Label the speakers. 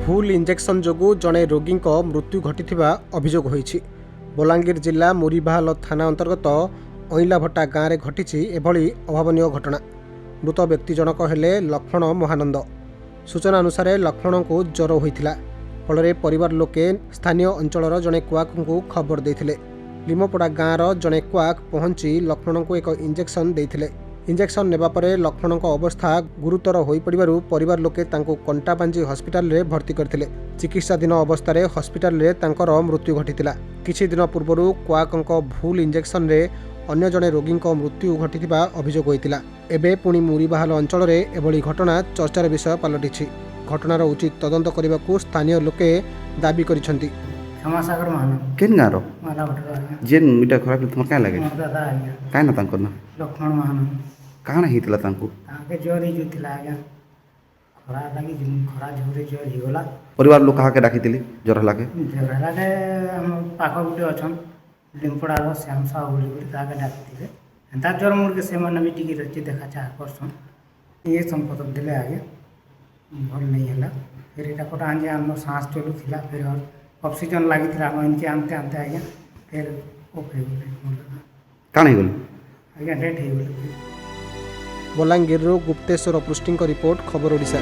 Speaker 1: भूल इंजेक्शन जोगु जड़े रोगी मृत्यु घटी अभियोग होईछि। बलांगीर जिला मुरीबाहाल थाना अंतर्गत अईलाभट्टा गाँव में घटी एभली अभावनीय घटना। मृत व्यक्ति जनक हेले लक्ष्मण महानंद। सूचना अनुसार लक्ष्मण को ज्वर होता फल परिवार लोके स्थानीय अंचल जड़े क्वाक को खबर देते। लिमपड़ा गाँवर जड़े क्वाक पहुंची लक्ष्मण को एक इंजेक्शन देते। इंजेक्शन नेबा परे लक्ष्मण अवस्था गुरुतर हो पड़ू परिवार लोके कंटाबांजी हस्पिटाल रे भर्ती करथिले। चिकित्साधीन अवस्था रे हस्पिटाल रे तांकर मृत्यु घटितिला। किछि दिन पूर्व क्वाक भूल इंजेक्शन रे अन्य जड़े रोगी मृत्यु घटिथिबा अभियोग होइतिला। एबे पुणी मुरीबाहाल अंचल रे एभली घटना चर्चार विषय पलटिछि। घटनार उचित तदंत करने स्थानीय लोके दाबी करिसेंति।
Speaker 2: क्षमासागर महान
Speaker 3: केन गारो
Speaker 2: माला भटरा
Speaker 3: जेन मिटा खराब तुम क्या लगे
Speaker 2: मोर दादा आज्ञा
Speaker 3: काय ना तांकर ना
Speaker 2: लक्ष्मण महान
Speaker 3: काना हितला तांको
Speaker 2: ताके जोर ही जुथिला आज्ञा खरा लागी खरा जोरे जोर ही गला।
Speaker 3: परिवार लोग कहा के डाकितिले जरा लागे
Speaker 2: जगरा के हम पाख गुटे अछन लिमपड़ा रो श्याम साहू बोली बोली ताके डाकितिले एंता जोर मोर के सेमन भी टिकी रची देखा चाह करसन ये संपत दिले आगे भल नहीं हला। फिर एटा कोटा आंजे हम सांस चलू थिला फिर और ऑक्सीजन लगी थी इनके आनते आनते आज्ञा फिर ओके
Speaker 3: काना ही बोली
Speaker 2: आज्ञा डेट हो गई।
Speaker 1: बलांगीर गुप्तेश्वर पृष्टि रिपोर्ट खबर ओडिशा।